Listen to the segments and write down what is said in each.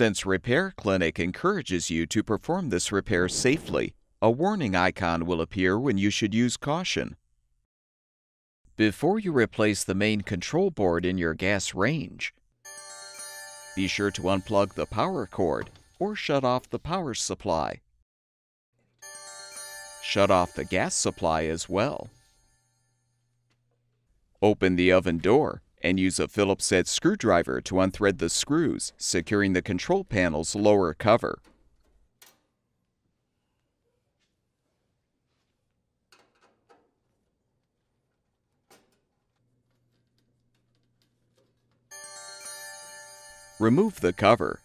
Since Repair Clinic encourages you to perform this repair safely, a warning icon will appear when you should use caution. Before you replace the main control board in your gas range, be sure to unplug the power cord or shut off the power supply. Shut off the gas supply as well. Open the oven door and use a Phillips head screwdriver to unthread the screws, securing the control panel's lower cover. Remove the cover.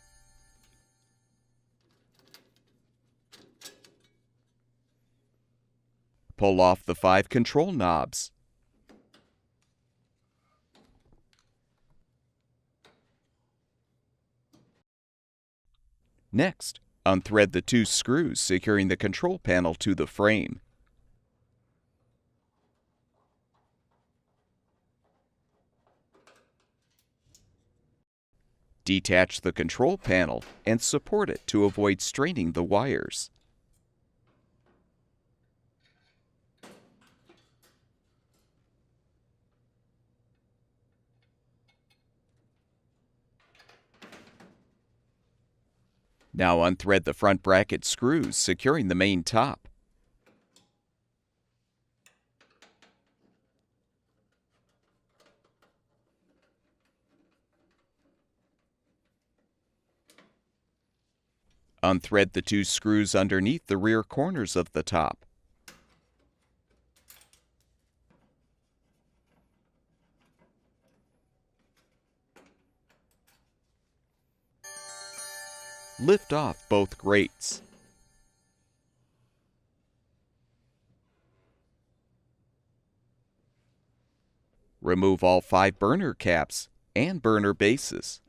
Pull off the 5 control knobs. Next, unthread the 2 screws securing the control panel to the frame. Detach the control panel and support it to avoid straining the wires. Now unthread the front bracket screws securing the main top. Unthread the 2 screws underneath the rear corners of the top. Lift off both grates. Remove all 5 burner caps and burner bases.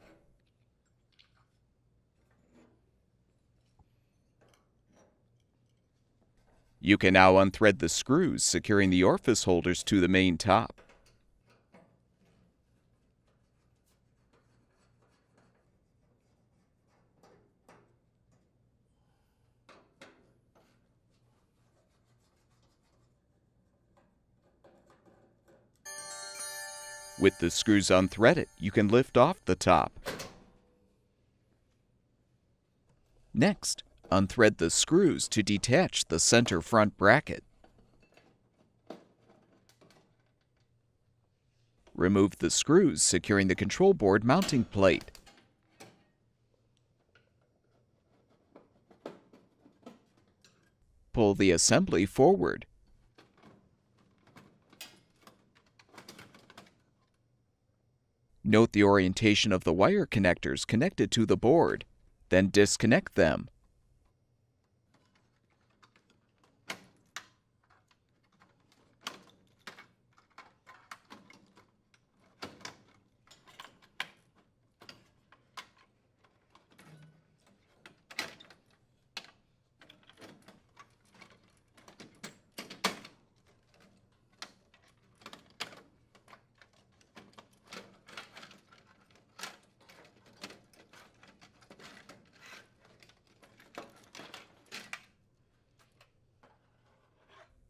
You can now unthread the screws securing the orifice holders to the main top. With the screws unthreaded, you can lift off the top. Next, unthread the screws to detach the center front bracket. Remove the screws securing the control board mounting plate. Pull the assembly forward. Note the orientation of the wire connectors connected to the board, then disconnect them.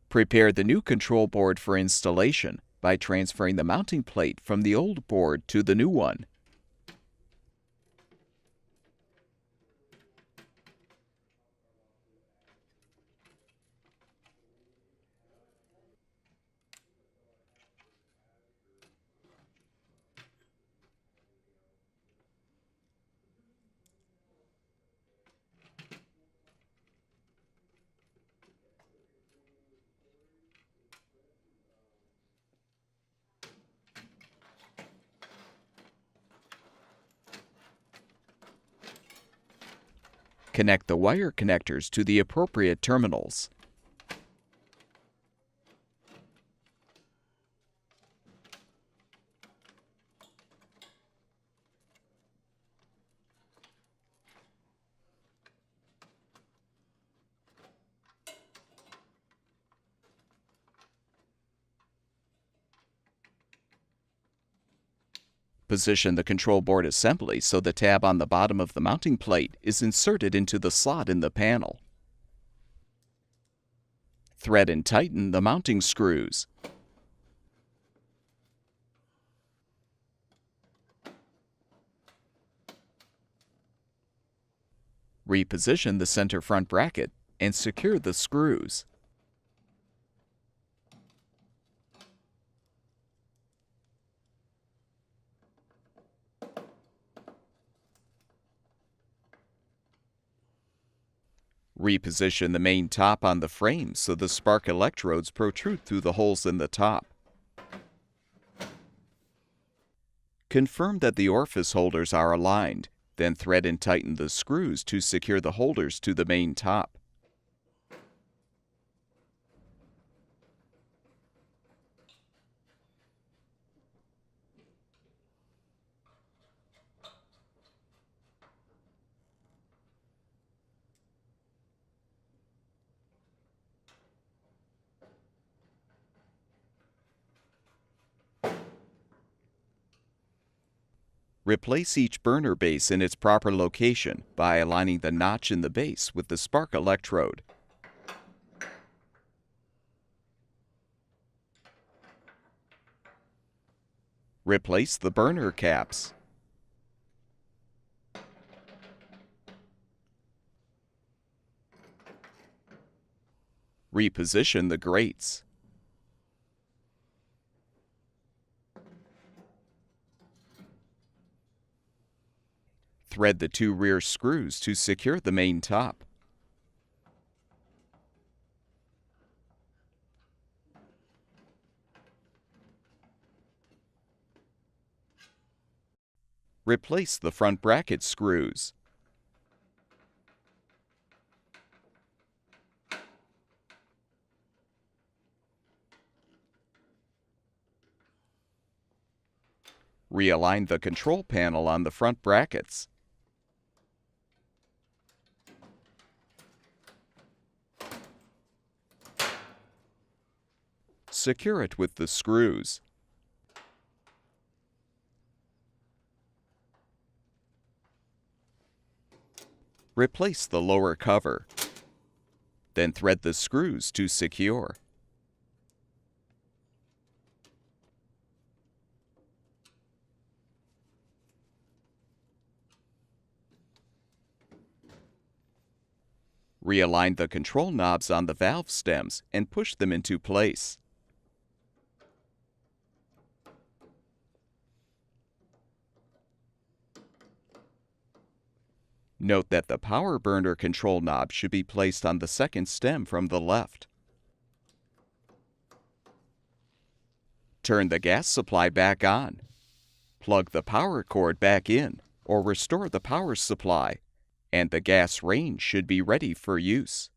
Prepare the new control board for installation by transferring the mounting plate from the old board to the new one. Connect the wire connectors to the appropriate terminals. Position the control board assembly so the tab on the bottom of the mounting plate is inserted into the slot in the panel. Thread and tighten the mounting screws. Reposition the center front bracket and secure the screws. Reposition the main top on the frame so the spark electrodes protrude through the holes in the top. Confirm that the orifice holders are aligned, then thread and tighten the screws to secure the holders to the main top. Replace each burner base in its proper location by aligning the notch in the base with the spark electrode. Replace the burner caps. Reposition the grates. Thread the two rear screws to secure the main top. Replace the front bracket screws. Realign the control panel on the front brackets. Secure it with the screws. Replace the lower cover. Then thread the screws to secure. Realign the control knobs on the valve stems and push them into place. Note that the power burner control knob should be placed on the second stem from the left. Turn the gas supply back on. Plug the power cord back in or restore the power supply, and the gas range should be ready for use.